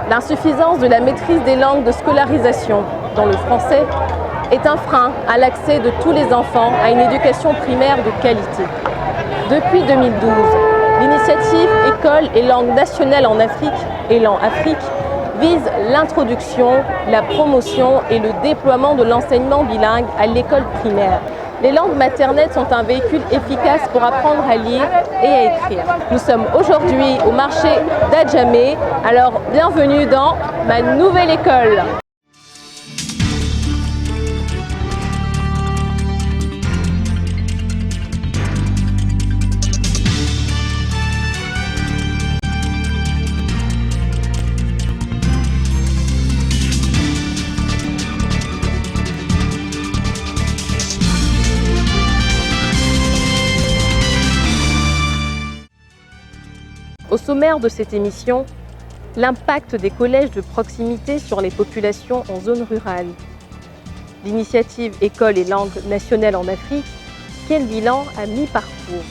L'insuffisance de la maîtrise des langues de scolarisation, dont le français, est un frein à l'accès de tous les enfants à une éducation primaire de qualité. Depuis 2012, l'initiative École et langues nationales en Afrique, Élan Afrique, vise l'introduction, la promotion et le déploiement de l'enseignement bilingue à l'école primaire. Les langues maternelles sont un véhicule efficace pour apprendre à lire et à écrire. Nous sommes aujourd'hui au marché d'Adjamé, alors bienvenue dans ma nouvelle école. Au sommaire de cette émission, l'impact des collèges de proximité sur les populations en zone rurale. L'initiative École et langues nationales en Afrique, quel bilan à mi-parcours?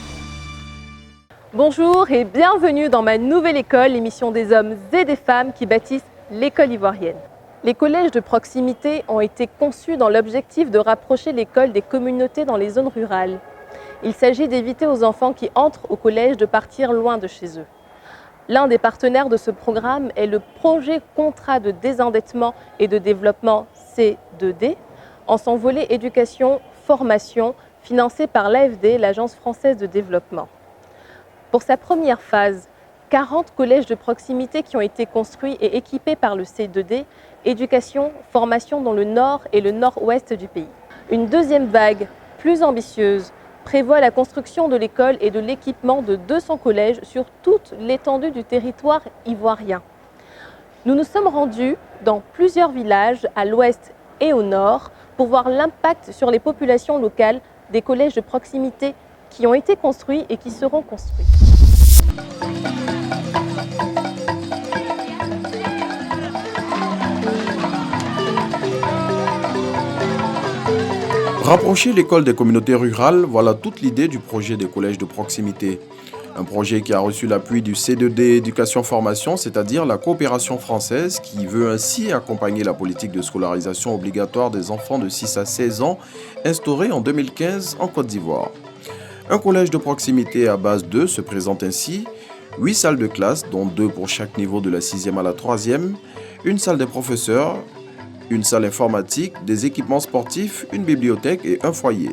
Bonjour et bienvenue dans ma nouvelle école, l'émission des hommes et des femmes qui bâtissent l'école ivoirienne. Les collèges de proximité ont été conçus dans l'objectif de rapprocher l'école des communautés dans les zones rurales. Il s'agit d'éviter aux enfants qui entrent au collège de partir loin de chez eux. L'un des partenaires de ce programme est le projet Contrat de désendettement et de développement C2D, en son volet éducation-formation, financé par l'AFD, l'Agence française de développement. Pour sa première phase, 40 collèges de proximité qui ont été construits et équipés par le C2D, éducation-formation dans le nord et le nord-ouest du pays. Une deuxième vague, plus ambitieuse, prévoit la construction de l'école et de l'équipement de 200 collèges sur toute l'étendue du territoire ivoirien. Nous nous sommes rendus dans plusieurs villages à l'ouest et au nord pour voir l'impact sur les populations locales des collèges de proximité qui ont été construits et qui seront construits. Rapprocher l'école des communautés rurales, voilà toute l'idée du projet des collèges de proximité. Un projet qui a reçu l'appui du C2D Éducation-Formation, c'est-à-dire la coopération française, qui veut ainsi accompagner la politique de scolarisation obligatoire des enfants de 6 à 16 ans, instaurée en 2015 en Côte d'Ivoire. Un collège de proximité à base 2 se présente ainsi, 8 salles de classe, dont 2 pour chaque niveau de la 6e à la 3e, une salle des professeurs, une salle informatique, des équipements sportifs, une bibliothèque et un foyer.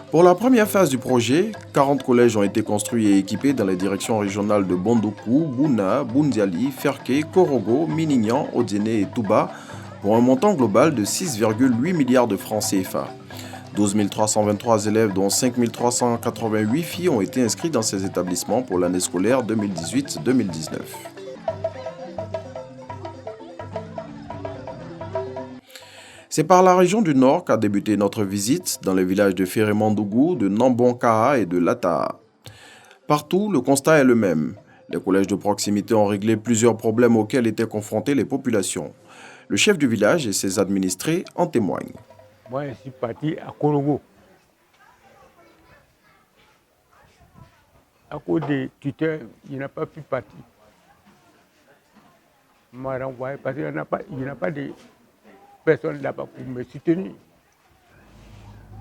Pour la première phase du projet, 40 collèges ont été construits et équipés dans les directions régionales de Bondoukou, Bouna, Boundiali, Ferké, Korogo, Minignan, Odiéné et Touba pour un montant global de 6,8 milliards de francs CFA. 12 323 élèves, dont 5 388 filles, ont été inscrits dans ces établissements pour l'année scolaire 2018-2019. C'est par la région du Nord qu'a débuté notre visite, dans les villages de Férémandougou, de Nambonkaha et de Lataha. Partout, le constat est le même. Les collèges de proximité ont réglé plusieurs problèmes auxquels étaient confrontées les populations. Le chef du village et ses administrés en témoignent. Moi, je suis parti à Korogo. À cause des tuteurs, il n'a pas pu partir. Il m'a renvoyé parce qu'il n'y a pas de personne là-bas pour me soutenir.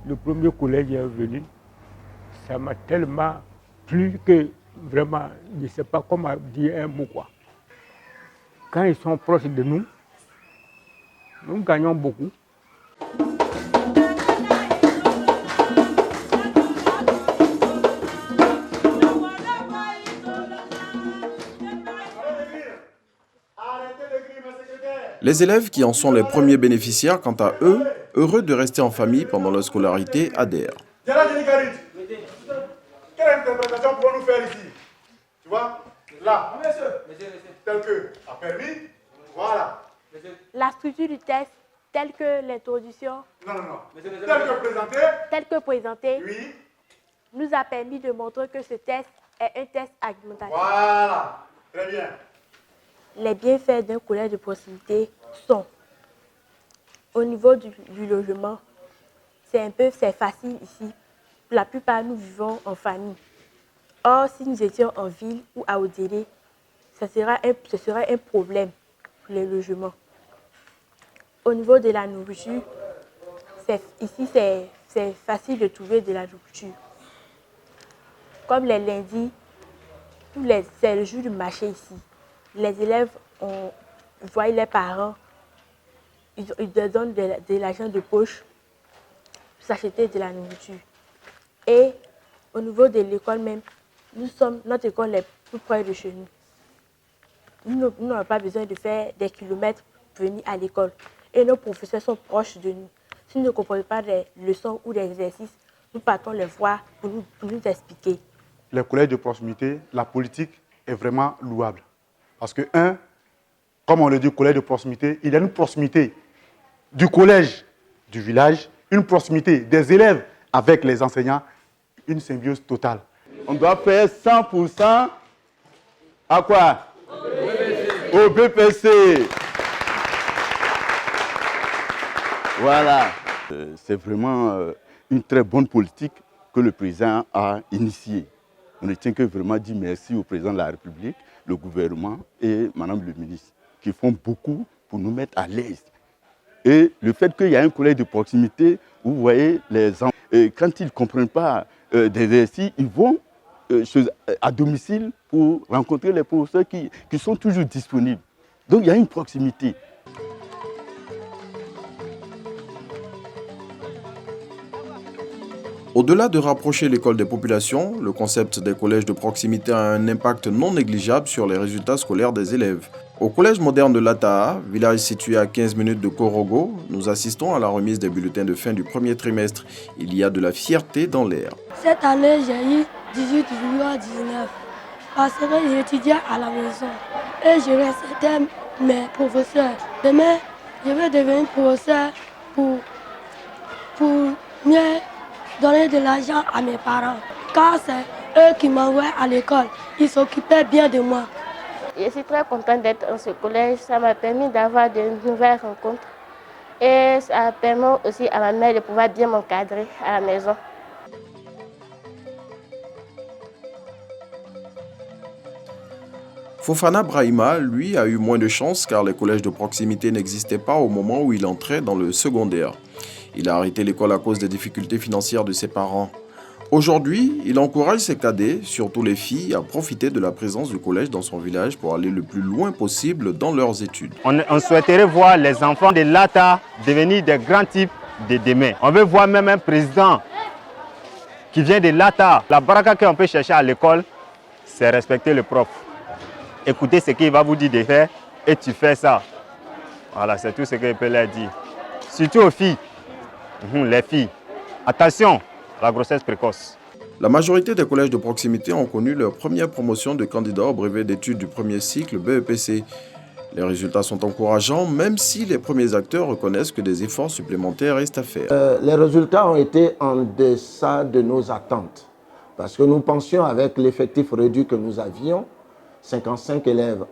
Le premier collège est venu, ça m'a tellement plu que vraiment, je ne sais pas comment dire un mot, quoi. Quand ils sont proches de nous, nous gagnons beaucoup. Les élèves qui en sont les premiers bénéficiaires, quant à eux, heureux de rester en famille pendant leur scolarité, adhèrent. Quelle interprétation pouvons-nous faire ici? Tu vois? Là, tel que a permis, voilà. La structure du test, telle que l'introduction, Non. Tel que présenté, oui, oui, nous a permis de montrer que ce test est un test argumentatif. voilà. Très bien. Les bienfaits d'un collège de proximité sont, au niveau du logement, c'est facile ici. La plupart, nous vivons en famille. Or, si nous étions en ville ou à Odélé, ce sera un problème pour les logements. Au niveau de la nourriture, ici c'est facile de trouver de la nourriture. Comme les lundis, c'est le jour du marché ici. Les élèves voient les parents, ils leur donnent de l'argent de poche pour s'acheter de la nourriture. Et au niveau de l'école même, notre école est plus près de chez nous. Nous n'avons pas besoin de faire des kilomètres pour venir à l'école. Et nos professeurs sont proches de nous. Si nous ne comprenons pas des leçons ou des exercices, nous partons les voir pour nous expliquer. Les collèges de proximité, la politique est vraiment louable. Parce que, comme on le dit, collège de proximité, il y a une proximité du collège du village, une proximité des élèves avec les enseignants, une symbiose totale. On doit faire 100% à quoi? Au BPC. Voilà. C'est vraiment une très bonne politique que le président a initiée. On ne tient que vraiment dire merci au président de la République, le gouvernement et madame le ministre, qui font beaucoup pour nous mettre à l'aise. Et le fait qu'il y a un collège de proximité, vous voyez, les enfants, quand ils ne comprennent pas des exercices, ils vont à domicile pour rencontrer les professeurs qui sont toujours disponibles. Donc il y a une proximité. Au-delà de rapprocher l'école des populations, le concept des collèges de proximité a un impact non négligeable sur les résultats scolaires des élèves. Au collège moderne de Lataha, village situé à 15 minutes de Korogo, nous assistons à la remise des bulletins de fin du premier trimestre. Il y a de la fierté dans l'air. Cette année, j'ai eu 18,19 parce que j'étudiais à la maison et je respectais mes professeurs. Demain, je vais devenir professeur pour mieux donner de l'argent à mes parents. Car c'est eux qui m'envoient à l'école. Ils s'occupaient bien de moi. Je suis très contente d'être dans ce collège. Ça m'a permis d'avoir de nouvelles rencontres. Et ça permet aussi à ma mère de pouvoir bien m'encadrer à la maison. Fofana Brahima, lui, a eu moins de chance car les collèges de proximité n'existaient pas au moment où il entrait dans le secondaire. Il a arrêté l'école à cause des difficultés financières de ses parents. Aujourd'hui, il encourage ses cadets, surtout les filles, à profiter de la présence du collège dans son village pour aller le plus loin possible dans leurs études. On souhaiterait voir les enfants de Lata devenir des grands types de demain. On veut voir même un président qui vient de Lata. La baraka qu'on peut chercher à l'école, c'est respecter le prof. Écoutez ce qu'il va vous dire de faire et tu fais ça. Voilà, c'est tout ce que je peux leur dire. Surtout aux filles. Les filles, attention à la grossesse précoce. La majorité des collèges de proximité ont connu leur première promotion de candidats au brevet d'études du premier cycle BEPC. Les résultats sont encourageants, même si les premiers acteurs reconnaissent que des efforts supplémentaires restent à faire. Les résultats ont été en deçà de nos attentes, parce que nous pensions, avec l'effectif réduit que nous avions, 55 élèves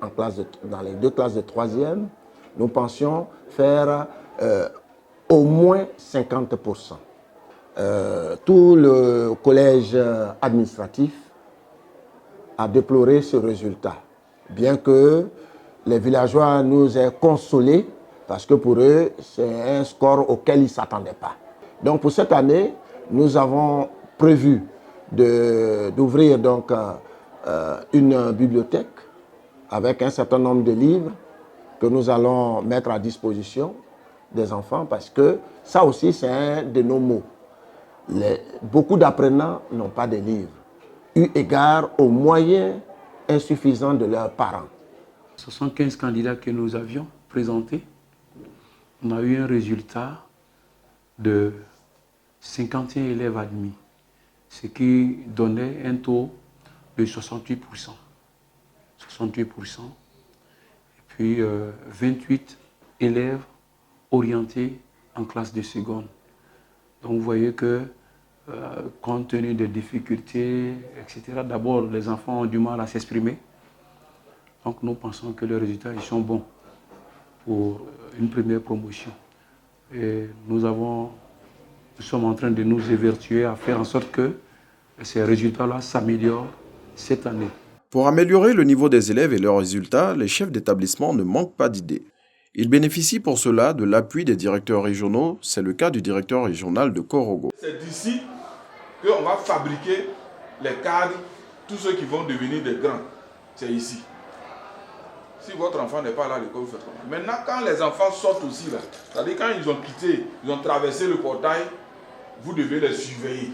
dans les deux classes de 3e, nous pensions faire au moins 50%. Tout le collège administratif a déploré ce résultat, bien que les villageois nous aient consolés, parce que pour eux, c'est un score auquel ils ne s'attendaient pas. Donc pour cette année, nous avons prévu d'ouvrir donc une bibliothèque avec un certain nombre de livres que nous allons mettre à disposition des enfants, parce que ça aussi c'est un de nos maux. Beaucoup d'apprenants n'ont pas de livres, eu égard aux moyens insuffisants de leurs parents. 75 candidats que nous avions présentés, on a eu un résultat de 51 élèves admis, ce qui donnait un taux de 68%. 68%. Et puis 28 élèves orientés en classe de seconde. Donc vous voyez que, compte tenu des difficultés, etc., d'abord les enfants ont du mal à s'exprimer. Donc nous pensons que les résultats ils sont bons pour une première promotion. Et nous sommes en train de nous évertuer à faire en sorte que ces résultats-là s'améliorent cette année. Pour améliorer le niveau des élèves et leurs résultats, les chefs d'établissement ne manquent pas d'idées. Ils bénéficient pour cela de l'appui des directeurs régionaux. C'est le cas du directeur régional de Korogo. C'est d'ici qu'on va fabriquer les cadres, tous ceux qui vont devenir des grands. C'est ici. Si votre enfant n'est pas là à l'école, vous faites comment? Maintenant, quand les enfants sortent aussi, là, c'est-à-dire quand ils ont quitté, ils ont traversé le portail, vous devez les surveiller.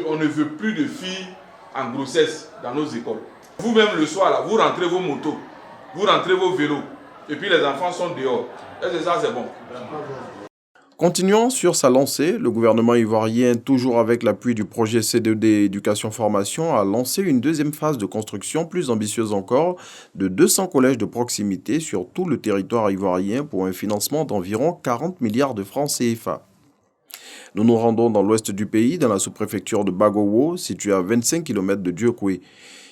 On ne veut plus de filles en grossesse dans nos écoles. Vous-même le soir, là, vous rentrez vos motos, vous rentrez vos vélos, et puis les enfants sont dehors. Est-ce que ça, c'est bon? Continuant sur sa lancée, le gouvernement ivoirien, toujours avec l'appui du projet C2D Éducation-Formation, a lancé une deuxième phase de construction plus ambitieuse encore de 200 collèges de proximité sur tout le territoire ivoirien pour un financement d'environ 40 milliards de francs CFA. Nous nous rendons dans l'ouest du pays, dans la sous-préfecture de Bagowo, située à 25 km de Diokwe.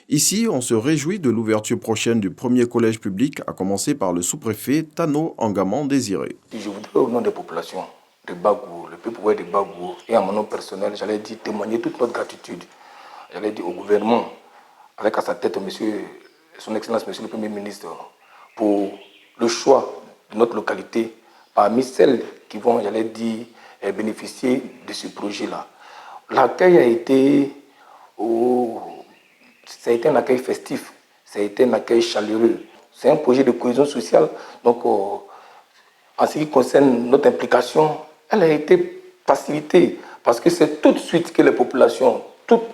Ici, on se réjouit de l'ouverture prochaine du premier collège public, à commencer par le sous-préfet Tano Angaman Désiré. Je voudrais, au nom des populations de Bagowo, le peuple de Bagowo, et à mon nom personnel, j'allais dire témoigner toute notre gratitude. J'allais dire au gouvernement, avec à sa tête son Excellence, Monsieur le Premier ministre, pour le choix de notre localité parmi celles qui vont, j'allais dire, bénéficier de ce projet-là. L'accueil a été, ça a été un accueil festif, ça a été un accueil chaleureux. C'est un projet de cohésion sociale. Donc, en ce qui concerne notre implication, elle a été facilitée parce que c'est tout de suite que les populations, toutes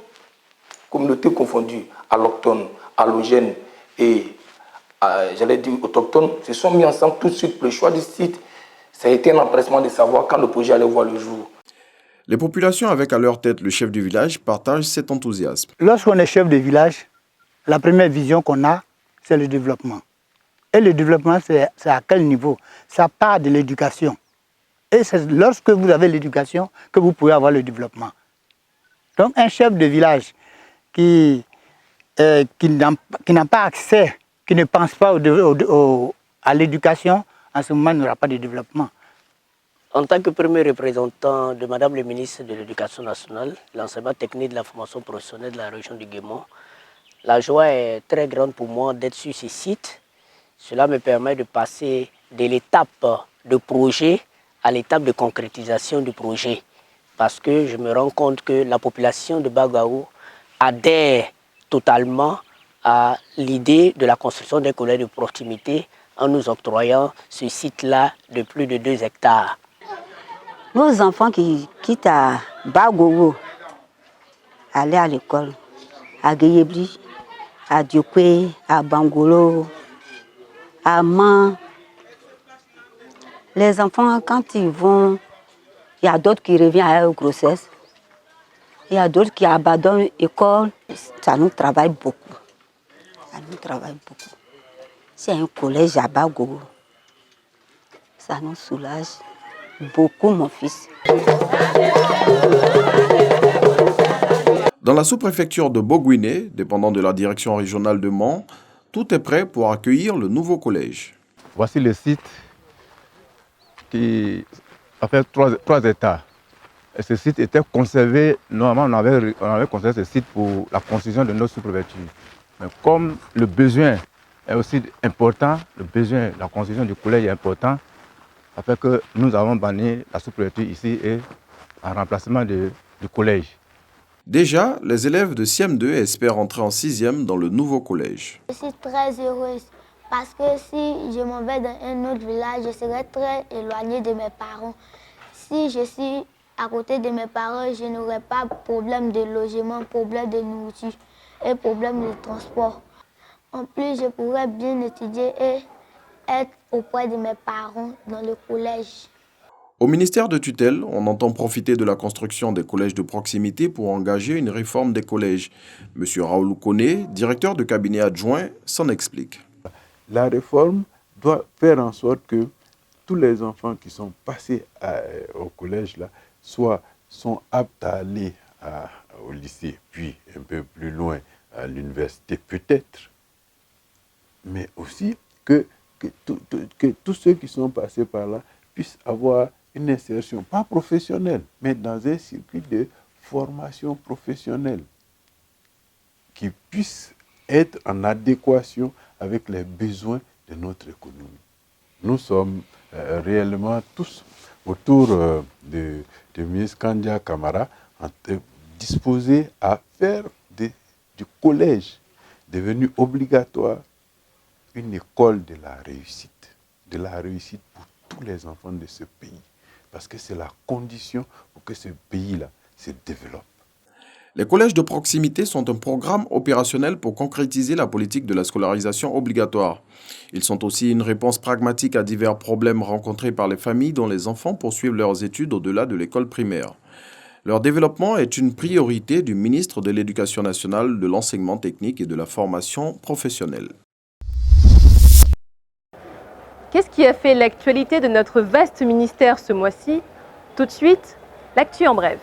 communautés confondues, allochtones, allogènes et, j'allais dire, autochtones, se sont mis ensemble tout de suite pour le choix du site. Ça a été un empressement de savoir quand le projet allait voir le jour. Les populations avec à leur tête le chef du village partagent cet enthousiasme. Lorsqu'on est chef de village, la première vision qu'on a, c'est le développement. Et le développement, c'est à quel niveau? Ça part de l'éducation. Et c'est lorsque vous avez l'éducation que vous pouvez avoir le développement. Donc un chef de village qui n'a pas accès, qui ne pense pas à l'éducation, en ce moment, il n'aura pas de développement. En tant que premier représentant de Madame le ministre de l'Éducation nationale, l'enseignement technique de la formation professionnelle de la région du Guémont, la joie est très grande pour moi d'être sur ce site. Cela me permet de passer de l'étape de projet à l'étape de concrétisation du projet. Parce que je me rends compte que la population de Bagowo adhère totalement à l'idée de la construction d'un collège de proximité en nous octroyant ce site-là de plus de 2 hectares. Nos enfants qui quittent à Bagowo, aller à l'école, à Gueyebri, à Diokwe, à Bangolo, à Man. Les enfants, quand ils vont, il y a d'autres qui reviennent à leur grossesse, il y a d'autres qui abandonnent l'école. Ça nous travaille beaucoup. Ça nous travaille beaucoup. C'est un collège à Bagowo. Ça nous soulage beaucoup, mon fils. Dans la sous-préfecture de Bogouiné, dépendant de la direction régionale de Mans, tout est prêt pour accueillir le nouveau collège. Voici le site qui a fait 3 hectares. Et ce site était conservé, normalement on avait conservé ce site pour la construction de notre sous-préfecture. Mais comme le besoin est aussi important, la construction du collège est important, ça fait que nous avons banni la sous-préfecture ici et en remplacement du collège. Déjà, les élèves de CM2 espèrent entrer en 6e dans le nouveau collège. Je suis très heureuse parce que si je m'en vais dans un autre village, je serai très éloignée de mes parents. Si je suis à côté de mes parents, je n'aurai pas de problème de logement, problème de nourriture et problème de transport. En plus, je pourrais bien étudier et être auprès de mes parents dans le collège. Au ministère de tutelle, on entend profiter de la construction des collèges de proximité pour engager une réforme des collèges. M. Raoul Koné, directeur de cabinet adjoint, s'en explique. La réforme doit faire en sorte que tous les enfants qui sont passés au collège là, sont aptes à aller au lycée, puis un peu plus loin à l'université peut-être, mais aussi que tous ceux qui sont passés par là puissent avoir une insertion, pas professionnelle, mais dans un circuit de formation professionnelle. qui puisse être en adéquation avec les besoins de notre économie. Nous sommes réellement tous autour du ministre Kandia Camara disposés à faire du collège devenu obligatoire une école de la réussite pour tous les enfants de ce pays, parce que c'est la condition pour que ce pays-là se développe. Les collèges de proximité sont un programme opérationnel pour concrétiser la politique de la scolarisation obligatoire. Ils sont aussi une réponse pragmatique à divers problèmes rencontrés par les familles dont les enfants poursuivent leurs études au-delà de l'école primaire. Leur développement est une priorité du ministre de l'Éducation nationale, de l'enseignement technique et de la formation professionnelle. Qu'est-ce qui a fait l'actualité de notre vaste ministère ce mois-ci? Tout de suite, l'actu en bref.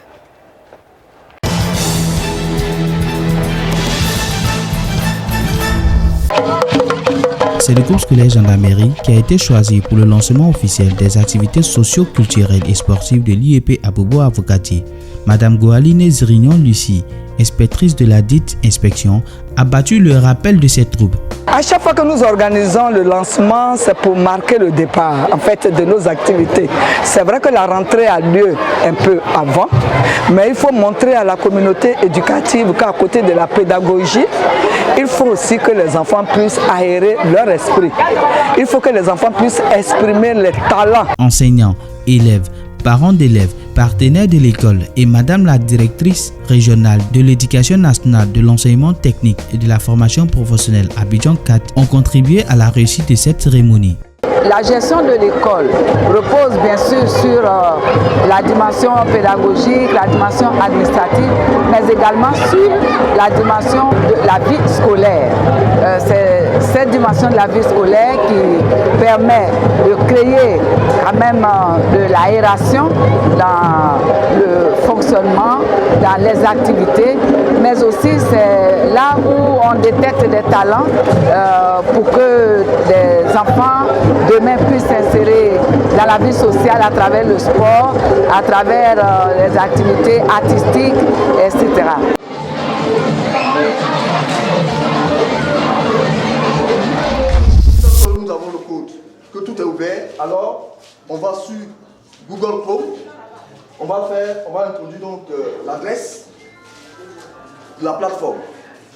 C'est le groupe scolaire Gendarmerie qui a été choisi pour le lancement officiel des activités socio-culturelles et sportives de l'IEP à Bobo-Avocatier. Madame Goaline Zrignon-Lucie, inspectrice de la dite inspection, a battu le rappel de cette troupe. À chaque fois que nous organisons le lancement, c'est pour marquer le départ en fait, de nos activités. C'est vrai que la rentrée a lieu un peu avant, mais il faut montrer à la communauté éducative qu'à côté de la pédagogie, il faut aussi que les enfants puissent aérer leur esprit. Il faut que les enfants puissent exprimer les talents. Enseignants, élèves, parents d'élèves, partenaires de l'école et Madame la directrice régionale de l'éducation nationale, de l'enseignement technique et de la formation professionnelle Abidjan 4 ont contribué à la réussite de cette cérémonie. La gestion de l'école repose bien sûr sur la dimension pédagogique, la dimension administrative, mais également sur la dimension de la vie scolaire. C'est cette dimension de la vie scolaire qui permet de créer quand même de l'aération dans le fonctionnement, dans les activités, mais aussi c'est là où on détecte des talents pour que des enfants demain puissent s'insérer dans la vie sociale à travers le sport, à travers les activités artistiques, etc. Nous avons le code, que tout est ouvert, alors on va sur Google Chrome, on va introduire donc l'adresse de la plateforme.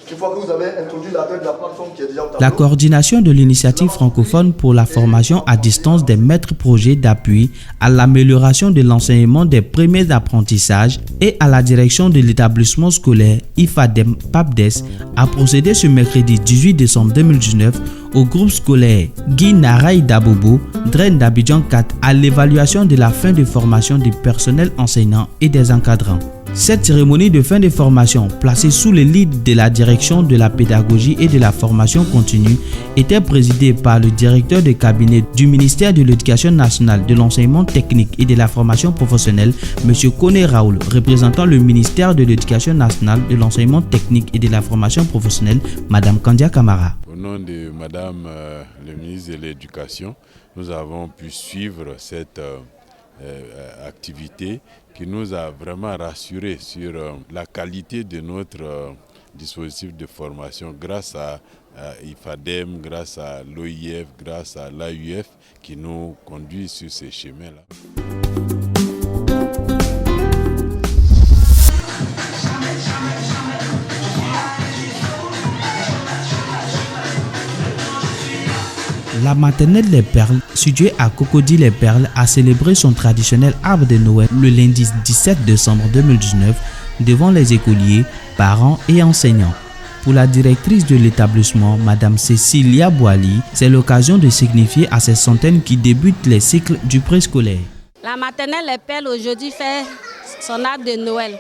Une fois que vous avez introduit l'adresse de la plateforme qui est déjà au tableau. La coordination de l'initiative francophone pour la formation à distance des maîtres projets d'appui à l'amélioration de l'enseignement des premiers apprentissages et à la direction de l'établissement scolaire IFADEM-PAPDES a procédé ce mercredi 18 décembre 2019 au groupe scolaire Guy Naraï Dabobo, Draine d'Abidjan 4 à l'évaluation de la fin de formation du personnel enseignant et des encadrants. Cette cérémonie de fin de formation, placée sous le lead de la direction de la pédagogie et de la formation continue, était présidée par le directeur de cabinet du ministère de l'Éducation nationale, de l'enseignement technique et de la formation professionnelle, M. Kone Raoul, représentant le ministère de l'Éducation nationale, de l'enseignement technique et de la formation professionnelle, Mme Kandia Camara. Au nom de Mme le ministre de l'Éducation, nous avons pu suivre cette activité qui nous a vraiment rassurés sur la qualité de notre dispositif de formation grâce à IFADEM, grâce à l'OIF, grâce à l'AUF qui nous conduit sur ces chemins-là. La maternelle Les Perles, située à Cocody-les-Perles, a célébré son traditionnel arbre de Noël le lundi 17 décembre 2019 devant les écoliers, parents et enseignants. Pour la directrice de l'établissement, Mme Cécilia Boali, c'est l'occasion de signifier à ces centaines qui débutent les cycles du préscolaire. La maternelle Les Perles aujourd'hui fait son arbre de Noël.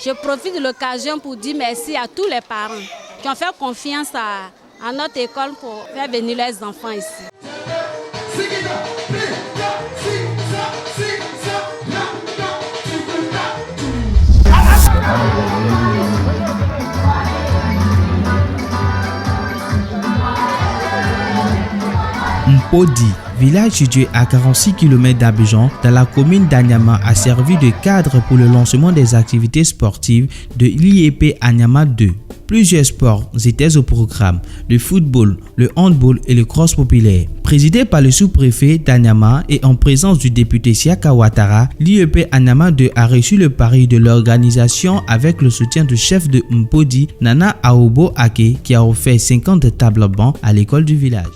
Je profite de l'occasion pour dire merci à tous les parents qui ont fait confiance à notre école pour faire venir les enfants ici. Mpodi, village situé à 46 km d'Abidjan, dans la commune d'Anyama, a servi de cadre pour le lancement des activités sportives de l'IEP Anyama 2. Plusieurs sports étaient au programme, le football, le handball et le cross populaire. Présidé par le sous-préfet d'Anyama et en présence du député Siaka Ouattara, l'IEP Anyama 2 a reçu le pari de l'organisation avec le soutien du chef de Mpodi, Nana Aobo Ake, qui a offert 50 tables bancs à l'école du village.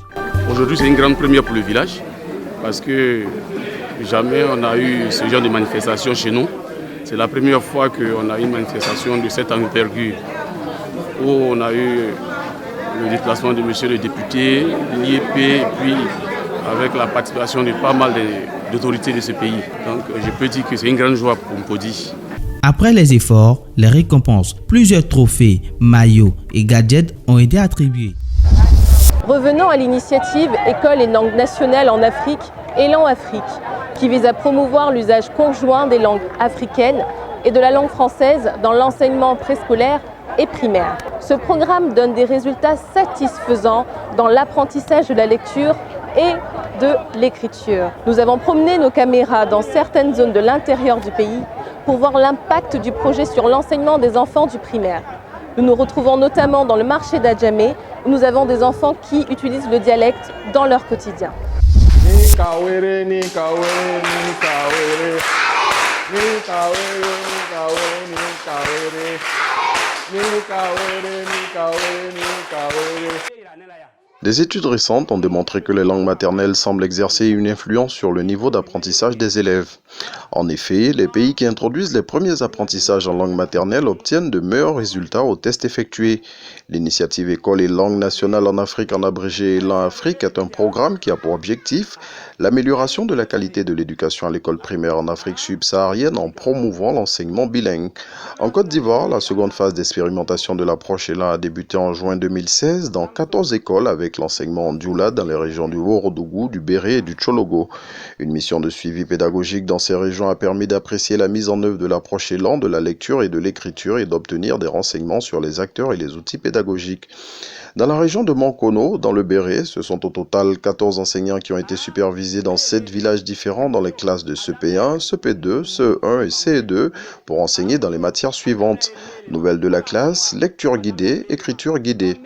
Aujourd'hui, c'est une grande première pour le village parce que jamais on a eu ce genre de manifestation chez nous. C'est la première fois qu'on a eu une manifestation de cette envergure où on a eu le déplacement de monsieur le député, l'IEP, et puis avec la participation de pas mal d'autorités de ce pays. Donc je peux dire que c'est une grande joie pour Mpodi. Après les efforts, les récompenses, plusieurs trophées, maillots et gadgets ont été attribués. Revenons à l'initiative École et langues nationales en Afrique, Élan Afrique, qui vise à promouvoir l'usage conjoint des langues africaines et de la langue française dans l'enseignement préscolaire et primaire. Ce programme donne des résultats satisfaisants dans l'apprentissage de la lecture et de l'écriture. Nous avons promené nos caméras dans certaines zones de l'intérieur du pays pour voir l'impact du projet sur l'enseignement des enfants du primaire. Nous nous retrouvons notamment dans le marché d'Adjamé, où nous avons des enfants qui utilisent le dialecte dans leur quotidien. Des études récentes ont démontré que les langues maternelles semblent exercer une influence sur le niveau d'apprentissage des élèves. En effet, les pays qui introduisent les premiers apprentissages en langue maternelle obtiennent de meilleurs résultats aux tests effectués. L'initiative École et langues nationales en Afrique, en abrégé Élan Afrique, est un programme qui a pour objectif l'amélioration de la qualité de l'éducation à l'école primaire en Afrique subsaharienne en promouvant l'enseignement bilingue. En Côte d'Ivoire, la seconde phase d'expérimentation de l'approche Élan a débuté en juin 2016 dans 14 écoles avec l'enseignement en dioula dans les régions du Haut-Rodougou, du Béré et du Tchologo. Une mission de suivi pédagogique dans ces régions a permis d'apprécier la mise en œuvre de l'approche Élan de la lecture et de l'écriture et d'obtenir des renseignements sur les acteurs et les outils pédagogiques. Dans la région de Mankono, dans le Béré, ce sont au total 14 enseignants qui ont été supervisés dans 7 villages différents dans les classes de CP1, CP2, CE1 et CE2 pour enseigner dans les matières suivantes. Nouvelles de la classe, lecture guidée, écriture guidée.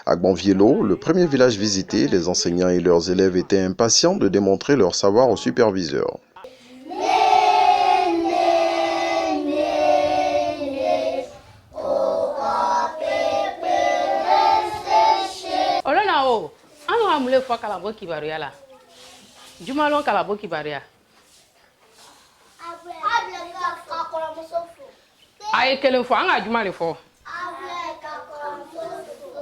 À Gbanviello, le premier village visité, les enseignants et leurs élèves étaient impatients de démontrer leur savoir aux superviseurs.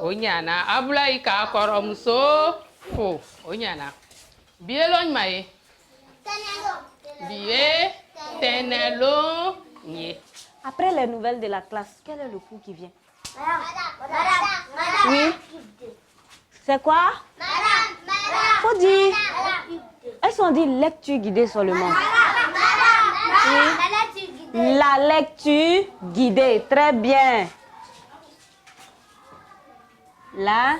Onyana abulai ka koromuso fo onyana bielon mai bié tenelo nie. Après les nouvelles de la classe, quel est le cours qui vient? Oui. C'est quoi? Faut dire. Elles sont dit lecture guidée seulement. Oui. La lecture guidée, très bien. La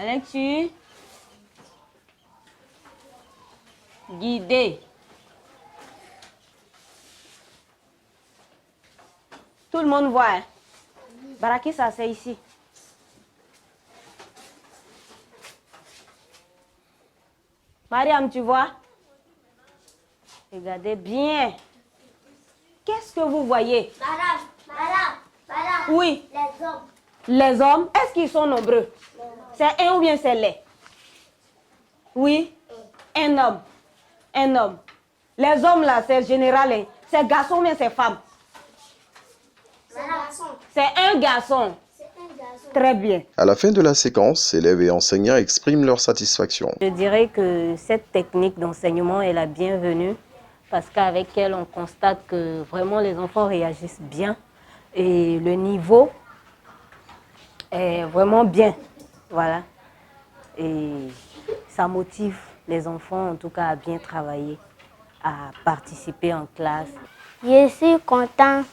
lecture guidée. Tout le monde voit. Hein? Baraki, ça c'est ici. Mariam, tu vois? Regardez bien. Qu'est-ce que vous voyez? Madame. Oui. Les hommes. Les hommes, est-ce qu'ils sont nombreux? C'est un ou bien c'est les? Oui. Un homme. Un homme. Les hommes là, c'est général. Hein? C'est garçon ou bien c'est femme? C'est un garçon. Très bien. À la fin de la séquence, élèves et enseignants expriment leur satisfaction. Je dirais que cette technique d'enseignement est la bienvenue parce qu'avec elle, on constate que vraiment les enfants réagissent bien et le niveau est vraiment bien. Voilà. Et ça motive les enfants, en tout cas, à bien travailler, à participer en classe. Je suis content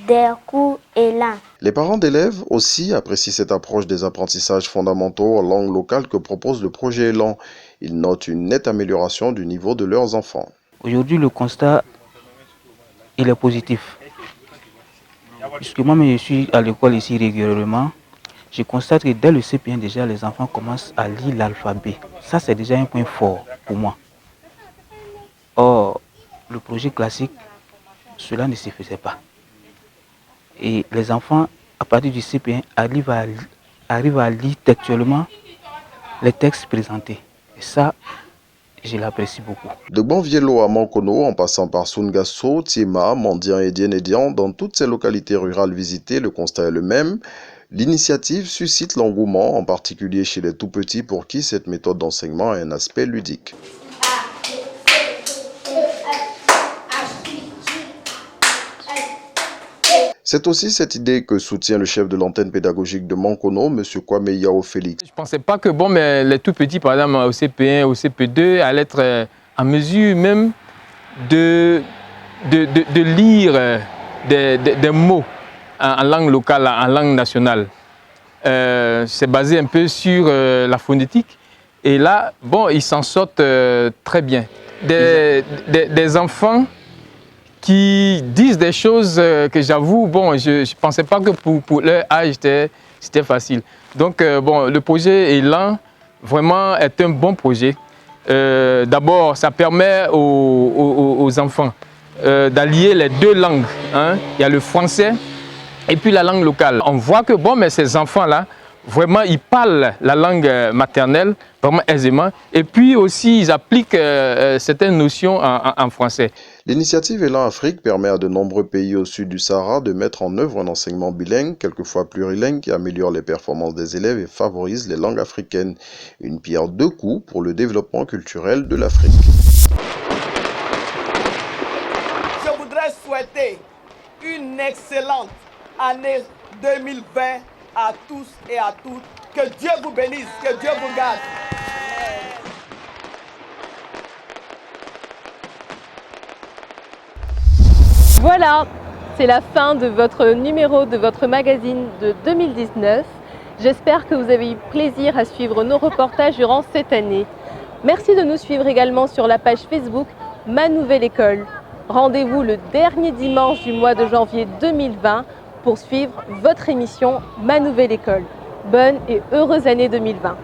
des cours Élan. Les parents d'élèves aussi apprécient cette approche des apprentissages fondamentaux en langue locale que propose le projet Élan. Ils notent une nette amélioration du niveau de leurs enfants. Aujourd'hui, le constat il est positif. Puisque moi-même, je suis à l'école ici régulièrement, je constate que dès le CP1, déjà, les enfants commencent à lire l'alphabet. Ça, c'est déjà un point fort pour moi. Or, le projet classique, cela ne se faisait pas. Et les enfants, à partir du CP1, arrivent à lire textuellement les textes présentés. Et ça, je l'apprécie beaucoup. De Bonviello à Mankono, en passant par Sungasso, Tiema, Mandian et Dienedian, dans toutes ces localités rurales visitées, le constat est le même. L'initiative suscite l'engouement, en particulier chez les tout-petits pour qui cette méthode d'enseignement a un aspect ludique. C'est aussi cette idée que soutient le chef de l'antenne pédagogique de Mankono, M. Kwame Yao Félix. Je ne pensais pas que les tout-petits, par exemple au CP1, au CP2, allaient être en mesure même de lire des mots en langue locale, en langue nationale. C'est basé un peu sur la phonétique. Et là, bon, ils s'en sortent très bien. Des enfants qui disent des choses que j'avoue, bon, je ne pensais pas que pour leur âge, c'était facile. Donc, bon, le projet Élan, vraiment, est un bon projet. D'abord, ça permet aux enfants d'allier les deux langues. Hein. Il y a le français et puis la langue locale. On voit que, bon, mais ces enfants-là, vraiment, ils parlent la langue maternelle vraiment aisément. Et puis aussi, ils appliquent certaines notions en français. L'initiative Élan Afrique permet à de nombreux pays au sud du Sahara de mettre en œuvre un enseignement bilingue, quelquefois plurilingue, qui améliore les performances des élèves et favorise les langues africaines. Une pierre deux coups pour le développement culturel de l'Afrique. Je voudrais souhaiter une excellente année 2020 à tous et à toutes. Que Dieu vous bénisse, que Dieu vous garde. Voilà, c'est la fin de votre numéro de votre magazine de 2019. J'espère que vous avez eu plaisir à suivre nos reportages durant cette année. Merci de nous suivre également sur la page Facebook Ma Nouvelle École. Rendez-vous le dernier dimanche du mois de janvier 2020 pour suivre votre émission Ma Nouvelle École. Bonne et heureuse année 2020.